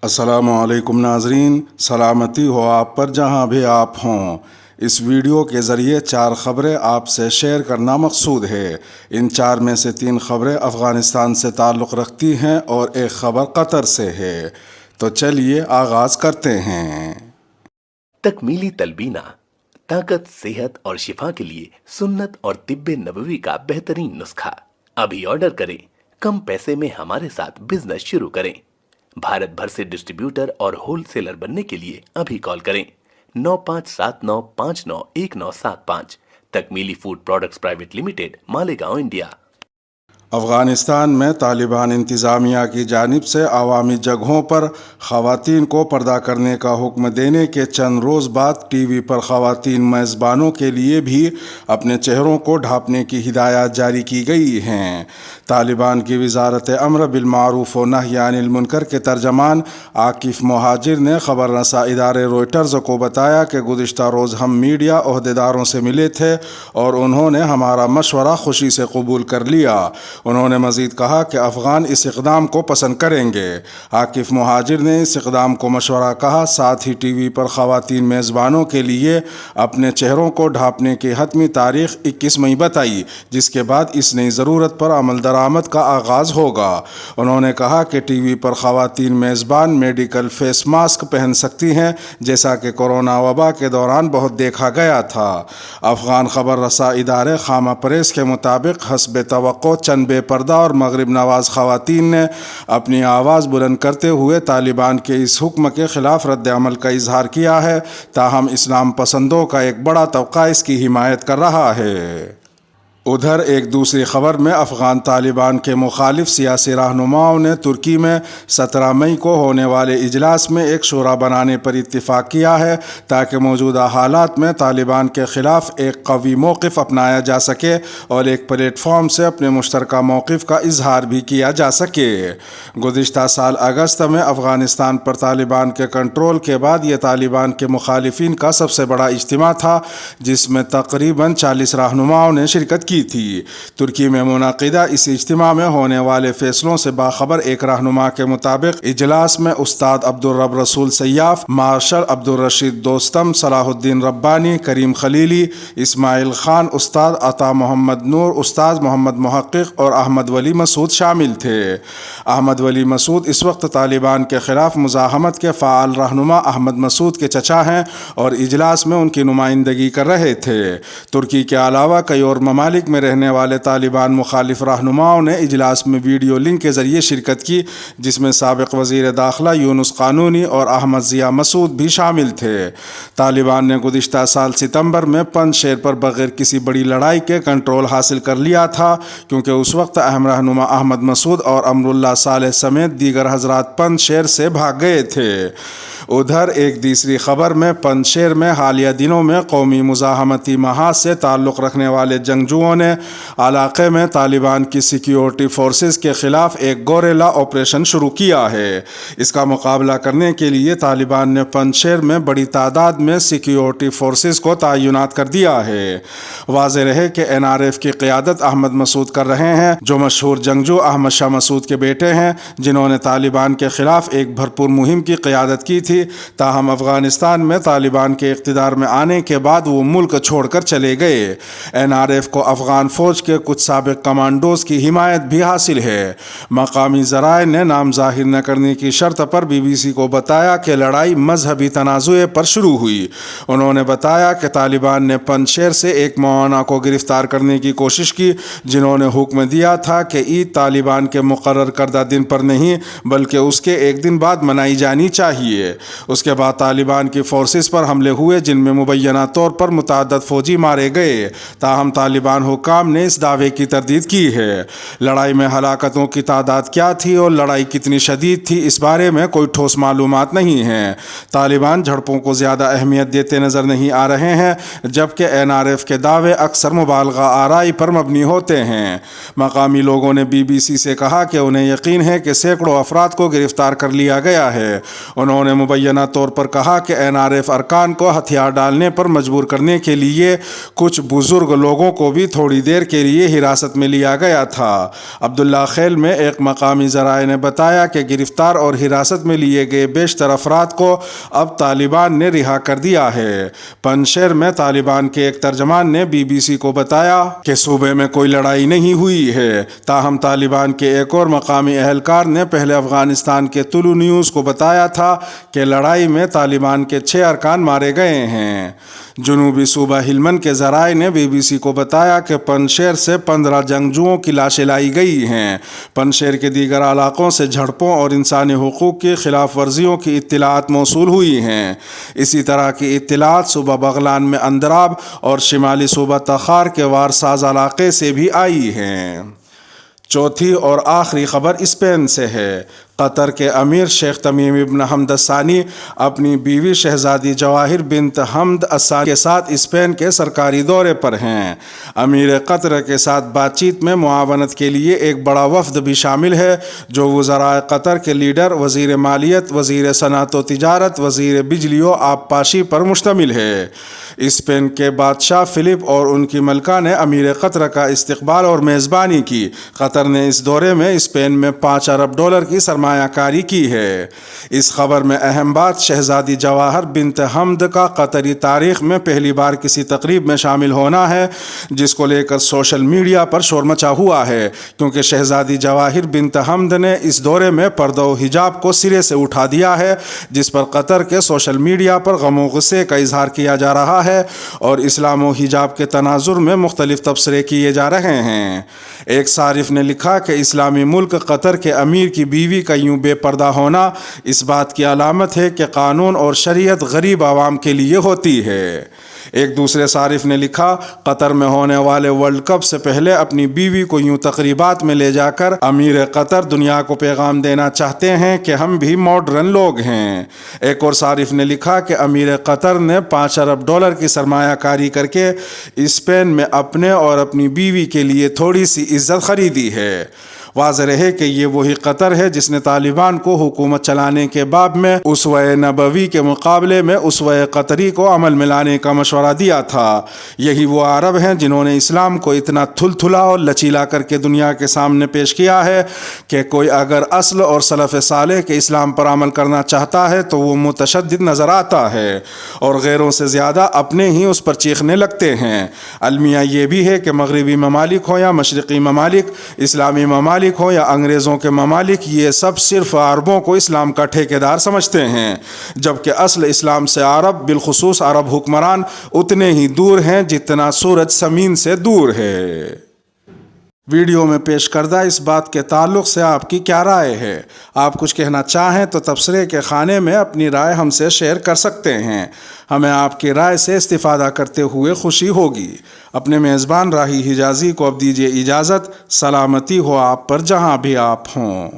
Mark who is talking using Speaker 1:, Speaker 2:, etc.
Speaker 1: السلام علیکم ناظرین، سلامتی ہو آپ پر جہاں بھی آپ ہوں۔ اس ویڈیو کے ذریعے 4 خبریں آپ سے شیئر کرنا مقصود ہے۔ ان 4 میں سے 3 خبریں افغانستان سے تعلق رکھتی ہیں اور ایک خبر قطر سے ہے۔ تو چلیے آغاز کرتے ہیں۔
Speaker 2: تکمیلی تلبینہ، طاقت، صحت اور شفا کے لیے سنت اور طب نبوی کا بہترین نسخہ۔ ابھی آرڈر کریں، کم پیسے میں ہمارے ساتھ بزنس شروع کریں۔ بھارت بھر سے ڈسٹریبیوٹر اور ہول سیلر بننے کے لیے ابھی کال کریں 9579591975۔ Takmeeli food products private limited, Malegaon, India.
Speaker 1: Afghanistan میں طالبان انتظامیہ کی جانب سے عوامی جگہوں پر خواتین کو پردہ کرنے کا حکم دینے کے چند روز بعد ٹی وی پر خواتین میزبانوں کے لیے بھی اپنے چہروں کو ڈھانپنے کی ہدایات جاری کی گئی ہیں۔ طالبان کی وزارت امر بالمعروف و نہی عن المنکر کے ترجمان عاکف مہاجر نے خبر رساں ادارے روئٹرز کو بتایا کہ گزشتہ روز ہم میڈیا عہدیداروں سے ملے تھے اور انہوں نے ہمارا مشورہ خوشی سے قبول کر لیا۔ انہوں نے مزید کہا کہ افغان اس اقدام کو پسند کریں گے۔ عاکف مہاجر نے اس اقدام کو مشورہ کہا، ساتھ ہی ٹی وی پر خواتین میزبانوں کے لیے اپنے چہروں کو ڈھانپنے کی حتمی تاریخ 21 مئی بتائی، جس کے بعد اس نئی ضرورت پر عمل درآمد کا آغاز ہوگا۔ انہوں نے کہا کہ ٹی وی پر خواتین میزبان میڈیکل فیس ماسک پہن سکتی ہیں، جیسا کہ کورونا وبا کے دوران بہت دیکھا گیا تھا۔ افغان خبر رساں ادارے خامہ پریس کے مطابق حسب توقع چند بے پردہ اور مغرب نواز خواتین نے اپنی آواز بلند کرتے ہوئے طالبان کے اس حکم کے خلاف رد عمل کا اظہار کیا ہے، تاہم اسلام پسندوں کا ایک بڑا طبقہ اس کی حمایت کر رہا ہے۔ ادھر ایک دوسری خبر میں افغان طالبان کے مخالف سیاسی رہنماؤں نے ترکی میں 17 مئی کو ہونے والے اجلاس میں ایک شورا بنانے پر اتفاق کیا ہے تاکہ موجودہ حالات میں طالبان کے خلاف ایک قوی موقف اپنایا جا سکے اور ایک پلیٹ فارم سے اپنے مشترکہ موقف کا اظہار بھی کیا جا سکے۔ گزشتہ سال اگست میں افغانستان پر طالبان کے کنٹرول کے بعد یہ طالبان کے مخالفین کا سب سے بڑا اجتماع تھا، جس میں تقریباً 40 رہنماؤں نے شرکت کی تھی۔ ترکی میں منعقدہ اس اجتماع میں ہونے والے فیصلوں سے باخبر ایک رہنما کے مطابق اجلاس میں استاد عبدالرب رسول سیاف، مارشل عبدالرشید دوستم، صلاح الدین ربانی، کریم خلیلی، اسماعیل خان، استاد عطا محمد نور، استاد محمد محقق اور احمد ولی مسعود شامل تھے۔ احمد ولی مسعود اس وقت طالبان کے خلاف مزاحمت کے فعال رہنما احمد مسعود کے چچا ہیں اور اجلاس میں ان کی نمائندگی کر رہے تھے۔ ترکی کے علاوہ کئی اور ممالک میں رہنے والے طالبان مخالف رہنماؤں نے اجلاس میں ویڈیو لنک کے ذریعے شرکت کی، جس میں سابق وزیر داخلہ یونس قانونی اور احمد ضیاء مسعود بھی شامل تھے۔ طالبان نے گزشتہ سال ستمبر میں پنج شیر پر بغیر کسی بڑی لڑائی کے کنٹرول حاصل کر لیا تھا، کیونکہ اس وقت اہم رہنما احمد مسعود اور امر اللہ صالح سمیت دیگر حضرات پنج شیر سے بھاگ گئے تھے۔ ادھر ایک دوسری خبر میں پنج شیر میں حالیہ دنوں میں قومی مزاحمتی محاذ سے تعلق رکھنے والے جنگجوؤں نے علاقے میں طالبان کی سیکیورٹی فورسز کے خلاف ایک گوریلا آپریشن شروع کیا ہے۔ اس کا مقابلہ کرنے کے لیے طالبان نے پنج شیر میں بڑی تعداد میں سیکیورٹی فورسز کو تعینات کر دیا ہے۔ واضح رہے کہ NRF کی قیادت احمد مسعود کر رہے ہیں، جو مشہور جنگجو احمد شاہ مسعود کے بیٹے ہیں، جنہوں نے طالبان کے خلاف ایک بھرپور مہم کی قیادت کی تھی۔ تاہم افغانستان میں طالبان کے اقتدار میں آنے کے بعد وہ ملک چھوڑ کر چلے گئے۔ NRF کو افغان فوج کے کچھ سابق کمانڈوز کی حمایت بھی حاصل ہے۔ مقامی ذرائع نے نام ظاہر نہ کرنے کی شرط پر BBC کو بتایا کہ لڑائی مذہبی تنازع پر شروع ہوئی۔ انہوں نے بتایا کہ طالبان نے پنج شیر سے ایک معاونہ کو گرفتار کرنے کی کوشش کی، جنہوں نے حکم دیا تھا کہ عید طالبان کے مقرر کردہ دن پر نہیں بلکہ اس کے ایک دن بعد منائی جانی چاہیے۔ اس کے بعد طالبان کی فورسز پر حملے ہوئے، جن میں مبینہ طور پر متعدد فوجی مارے گئے، تاہم طالبان حکام نے اس دعوے کی تردید کی ہے۔ لڑائی میں ہلاکتوں کی تعداد کیا تھی اور لڑائی کتنی شدید تھی، اس بارے میں کوئی ٹھوس معلومات نہیں ہیں۔ طالبان جھڑپوں کو زیادہ اہمیت دیتے نظر نہیں آ رہے ہیں، جبکہ NRF کے دعوے اکثر مبالغہ آرائی پر مبنی ہوتے ہیں۔ مقامی لوگوں نے BBC سے کہا کہ انہیں یقین ہے کہ سینکڑوں افراد کو گرفتار کر لیا گیا ہے۔ انہوں نے مبینہ طور پر کہا کہ NRF ارکان کو ہتھیار ڈالنے پر مجبور کرنے کے لیے کچھ بزرگ لوگوں کو بھی تھوڑی دیر کے لیے حراست میں لیا گیا تھا۔ عبداللہ خیل میں ایک مقامی ذرائع نے بتایا کہ گرفتار اور حراست میں لیے گئے بیشتر افراد کو اب طالبان نے رہا کر دیا ہے۔ پنشیر میں طالبان کے ایک ترجمان نے BBC کو بتایا کہ صوبے میں کوئی لڑائی نہیں ہوئی ہے، تاہم طالبان کے ایک اور مقامی اہلکار نے پہلے افغانستان کے طلوع نیوز کو بتایا تھا کہ لڑائی میں طالبان کے 6 ارکان مارے گئے ہیں۔ جنوبی صوبہ ہلمند کے ذرائع نے BBC کو بتایا کہ پنشیر سے 15 جنگجوؤں کی لاشیں لائی گئی ہیں۔ پنشیر کے دیگر علاقوں سے جھڑپوں اور انسانی حقوق کی خلاف ورزیوں کی اطلاعات موصول ہوئی ہیں۔ اسی طرح کی اطلاعات صوبہ بغلان میں اندراب اور شمالی صوبہ تخار کے وارساز علاقے سے بھی آئی ہیں۔ چوتھی اور آخری خبر اسپین سے ہے۔ قطر کے امیر شیخ تمیم ابن حمد الثانی اپنی بیوی شہزادی جواہر بنت حمد الثانی کے ساتھ اسپین کے سرکاری دورے پر ہیں۔ امیر قطر کے ساتھ بات چیت میں معاونت کے لیے ایک بڑا وفد بھی شامل ہے، جو وزرائے قطر کے لیڈر، وزیر مالیت، وزیر صنعت و تجارت، وزیر بجلی و آبپاشی پر مشتمل ہے۔ اسپین کے بادشاہ فلپ اور ان کی ملکہ نے امیر قطر کا استقبال اور میزبانی کی۔ قطر نے اس دورے میں اسپین میں $5 ارب کی سرمایہ کاری کی ہے۔ اس خبر میں اہم بات شہزادی جواہر بنت حمد کا قطری تاریخ میں پہلی بار کسی تقریب میں شامل ہونا ہے، جس کو لے کر سوشل میڈیا پر شور مچا ہوا ہے، کیونکہ شہزادی جواہر بنت حمد نے اس دورے میں پردہ و حجاب کو سرے سے اٹھا دیا ہے، جس پر قطر کے سوشل میڈیا پر غم و غصے کا اظہار کیا جا رہا ہے اور اسلام و حجاب کے تناظر میں مختلف تبصرے کیے جا رہے ہیں۔ ایک صارف نے لکھا کہ اسلامی ملک قطر کے امیر کی بیوی کا یوں بے پردہ ہونا اس بات کی علامت ہے کہ قانون اور شریعت غریب عوام کے لیے ہوتی ہے۔ ایک دوسرے صارف نے لکھا، قطر میں ہونے والے ورلڈ کپ سے پہلے اپنی بیوی کو یوں تقریبات میں لے جا کر امیر قطر دنیا کو پیغام دینا چاہتے ہیں کہ ہم بھی ماڈرن لوگ ہیں۔ ایک اور صارف نے لکھا کہ امیر قطر نے $5 ارب کی سرمایہ کاری کر کے اسپین میں اپنے اور اپنی بیوی کے لیے تھوڑی سی عزت خریدی ہے۔ واضح رہے کہ یہ وہی قطر ہے جس نے طالبان کو حکومت چلانے کے باب میں اسوہ نبوی کے مقابلے میں اسوہ قطری کو عمل میں لانے کا مشورہ دیا تھا۔ یہی وہ عرب ہیں جنہوں نے اسلام کو اتنا تھلتھلا اور لچیلا کر کے دنیا کے سامنے پیش کیا ہے کہ کوئی اگر اصل اور سلف صالح کے اسلام پر عمل کرنا چاہتا ہے تو وہ متشدد نظر آتا ہے اور غیروں سے زیادہ اپنے ہی اس پر چیخنے لگتے ہیں۔ المیہ یہ بھی ہے کہ مغربی ممالک ہو یا مشرقی ممالک، اسلامی ممالک ہو یا انگریزوں کے ممالک، یہ سب صرف عربوں کو اسلام کا ٹھیکیدار سمجھتے ہیں، جبکہ اصل اسلام سے عرب، بالخصوص عرب حکمران، اتنے ہی دور ہیں جتنا سورج زمین سے دور ہے۔ ویڈیو میں پیش کردہ اس بات کے تعلق سے آپ کی کیا رائے ہے؟ آپ کچھ کہنا چاہیں تو تبصرے کے خانے میں اپنی رائے ہم سے شیئر کر سکتے ہیں۔ ہمیں آپ کی رائے سے استفادہ کرتے ہوئے خوشی ہوگی۔ اپنے میزبان راہی حجازی کو اب دیجیے اجازت۔ سلامتی ہو آپ پر جہاں بھی آپ ہوں۔